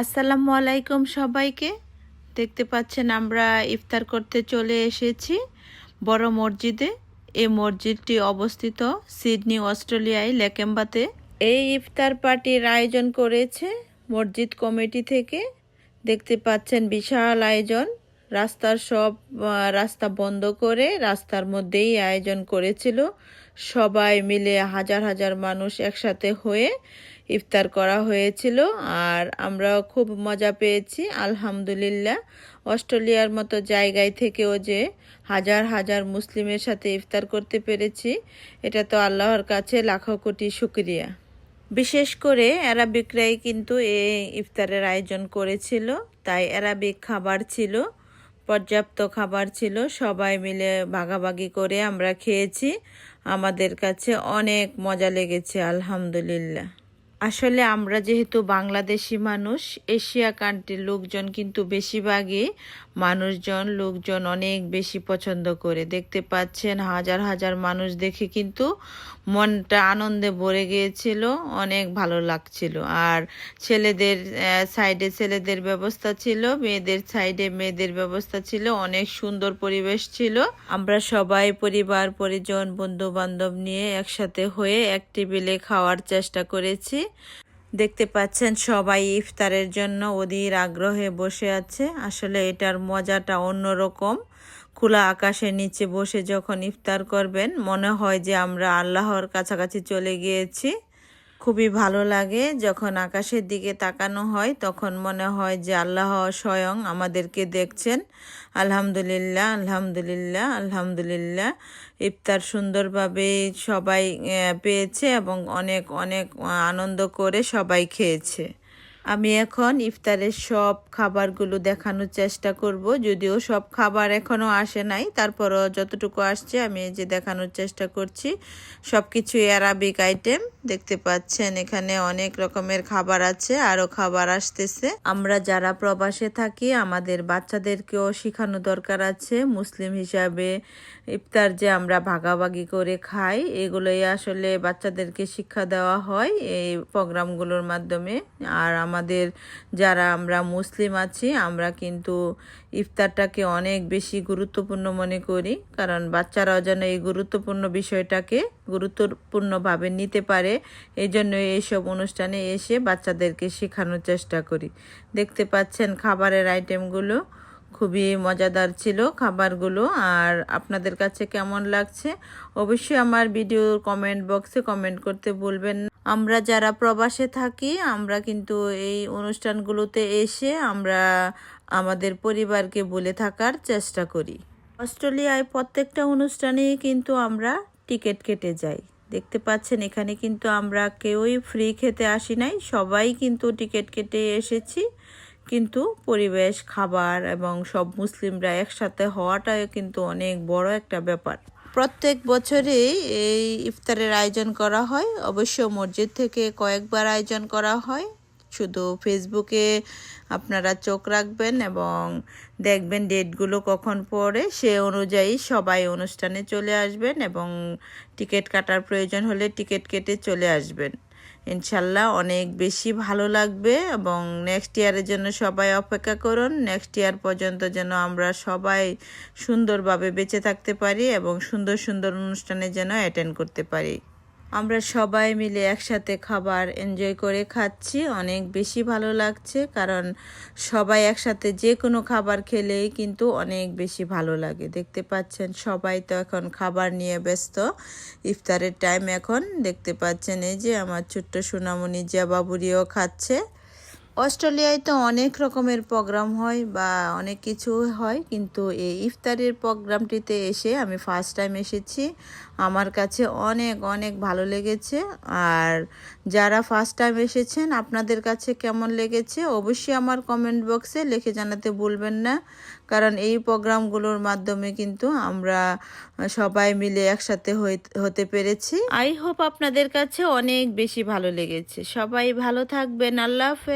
আসসালামু আলাইকুম সবাইকে। দেখতে পাচ্ছেন আমরা ইফতার করতে চলে এসেছি বড় মসজিদে। এই মসজিদটি অবস্থিত সিডনি, অস্ট্রেলিয়ায়, ল্যাকেম্বাতে। এই ইফতার পার্টির আয়োজন করেছে মসজিদ কমিটি থেকে। দেখতে পাচ্ছেন বিশাল আয়োজন। রাস্তা বন্ধ করে রাস্তার মধ্যেই আয়োজন করেছিল। সবাই মিলে হাজার হাজার মানুষ একসাথে হয়ে ইফতার করা হয়েছিল। আর আমরা খুব মজা পেয়েছি আলহামদুলিল্লাহ। অস্ট্রেলিয়ার মতো জায়গায় থেকেও যে হাজার হাজার মুসলিমের সাথে ইফতার করতে পেরেছি, এটা তো আল্লাহর কাছে লাখো কোটি শুকরিয়া। বিশেষ করে অ্যারাবিকরাই কিন্তু এই ইফতারের আয়োজন করেছিল, তাই অ্যারাবিক খাবার ছিল, পর্যাপ্ত খাবার ছিল। সবাই মিলে ভাগাভাগি করে আমরা খেয়েছি। আমাদের কাছে অনেক মজা লেগেছে আলহামদুলিল্লাহ। আসলে আমরা যেহেতু বাংলাদেশি মানুষ, এশিয়া কান্ট্রির লোকজন কিন্তু বেশিরভাগই লোকজন অনেক বেশি পছন্দ করে। দেখতে পাচ্ছেন হাজার হাজার মানুষ দেখে কিন্তু মনটা আনন্দে ভরে গিয়েছিল, অনেক ভালো লাগছিল। আর ছেলেদের সাইডে ছেলেদের ব্যবস্থা ছিল, মেয়েদের সাইডে মেয়েদের ব্যবস্থা ছিল। অনেক সুন্দর পরিবেশ ছিল। আমরা সবাই পরিবার পরিজন বন্ধু বান্ধব নিয়ে একসাথে হয়ে এক টেবিলে খাওয়ার চেষ্টা করেছি। দেখতে পাচ্ছেন সবাই ইফতারের জন্য অধীর আগ্রহে বসে আছে। আসলে এটার মজাটা অন্যরকম। খোলা আকাশের নিচে বসে যখন ইফতার করবেন, মনে হয় যে আমরা আল্লাহর কাছাকাছি চলে গিয়েছি। খুবই ভালো লাগে যখন আকাশের দিকে তাকানো হয়, তখন মনে হয় যে আল্লাহ স্বয়ং আমাদেরকে দেখছেন। আলহামদুলিল্লাহ, আলহামদুলিল্লাহ, আলহামদুলিল্লাহ। ইফতার সুন্দরভাবে সবাই পেয়েছে এবং অনেক অনেক আনন্দ করে সবাই খেয়েছে। আমি এখন ইফতারের সব খাবারগুলো দেখানোর চেষ্টা করব, যদিও সব খাবার এখনও আসে নাই, তারপরও যতটুকু আসছে আমি যে দেখানোর চেষ্টা করছি। সব কিছু অ্যারাবিক আইটেম। দেখতে পাচ্ছেন এখানে অনেক রকমের খাবার আছে, আরও খাবার আসতেছে। আমরা যারা প্রবাসে থাকি, আমাদের বাচ্চাদেরকেও শেখানো দরকার আছে। মুসলিম হিসাবে ইফতার যে আমরা ভাগাভাগি করে খাই, এগুলোই আসলে বাচ্চাদেরকে শিক্ষা দেওয়া হয় এই প্রোগ্রামগুলোর মাধ্যমে। আর আমাদের যারা আমরা মুসলিম আছি, আমরা কিন্তু ইফতারটাকে অনেক বেশি গুরুত্বপূর্ণ মনে করি, কারণ বাচ্চারাও যেন এই গুরুত্বপূর্ণ বিষয়টাকে গুরুত্বপূর্ণভাবে নিতে পারে। এই জন্য এইসব অনুষ্ঠানে এসে বাচ্চাদেরকে শেখানোর চেষ্টা করি। দেখতে পাচ্ছেন খাবারের আইটেমগুলো খুবই মজাদার ছিল খাবারগুলো। আর আপনাদের কাছে কেমন লাগছে অবশ্যই আমার ভিডিওর কমেন্ট বক্সে কমেন্ট করতে ভুলবেন না। আমরা যারা প্রবাসে থাকি, আমরা কিন্তু এই অনুষ্ঠানগুলোতে এসে আমরা আমাদের পরিবারকে বলে থাকার চেষ্টা করি। অস্ট্রেলিয়ায় প্রত্যেকটা অনুষ্ঠানেই কিন্তু আমরা টিকিট কেটে যাই। দেখতে পাচ্ছেন এখানে কিন্তু আমরা কেউই ফ্রি খেতে আসি নাই, সবাই কিন্তু টিকিট কেটে এসেছি। কিন্তু পরিবেশ, খাবার এবং সব মুসলিমরা একসাথে হওয়াটাও কিন্তু অনেক বড় একটা ব্যাপার। প্রত্যেক বছরেই এই ইফতারের আয়োজন করা হয়। অবশ্য মসজিদ থেকে কয়েকবার আয়োজন করা হয়। শুধু ফেসবুকে আপনারা চোখ রাখবেন এবং দেখবেন ডেটগুলো কখন পড়ে, সে অনুযায়ী সবাই অনুষ্ঠানে চলে আসবেন এবং টিকিট কাটার প্রয়োজন হলে টিকিট কেটে চলে আসবেন। ইনশাল্লাহ অনেক বেশি ভালো লাগবে এবং নেক্সট ইয়ারের জন্য সবাই অপেক্ষা করুন। নেক্সট ইয়ার পর্যন্ত যেন আমরা সবাই সুন্দরভাবে বেঁচে থাকতে পারি এবং সুন্দর সুন্দর অনুষ্ঠানে যেন অ্যাটেন্ড করতে পারি। আমরা সবাই মিলে একসাথে খাবার এনজয় করে খাচ্ছি, অনেক বেশি ভালো লাগছে, কারণ সবাই একসাথে যে কোনো খাবার খেলেই কিন্তু অনেক বেশি ভালো লাগে। দেখতে পাচ্ছেন সবাই তো এখন খাবার নিয়ে ব্যস্ত। ইফতারের টাইম এখন। দেখতে পাচ্ছেন এই যে আমার ছোট্ট সোনামণি বাবুরিও খাচ্ছে। অস্ট্রেলিয়ায় তো অনেক রকমের প্রোগ্রাম হয় বা অনেক কিছু হয়, কিন্তু এই ইফতারের প্রোগ্রামটিতে এসে আমি ফার্স্ট টাইম এসেছি। আমার কাছে অনেক অনেক ভালো লেগেছে। আর যারা ফার্স্ট টাইম এসেছেন, আপনাদের কাছে কেমন লেগেছে অবশ্যই আমার কমেন্ট বক্সে লিখে জানাতে ভুলবেন না, কারণ এই প্রোগ্রামগুলোর মাধ্যমে কিন্তু আমরা সবাই মিলে একসাথে হতে পেরেছি। আই হোপ আপনাদের কাছে অনেক বেশি ভালো লেগেছে। সবাই ভালো থাকবেন। আল্লাহ হাফেজ।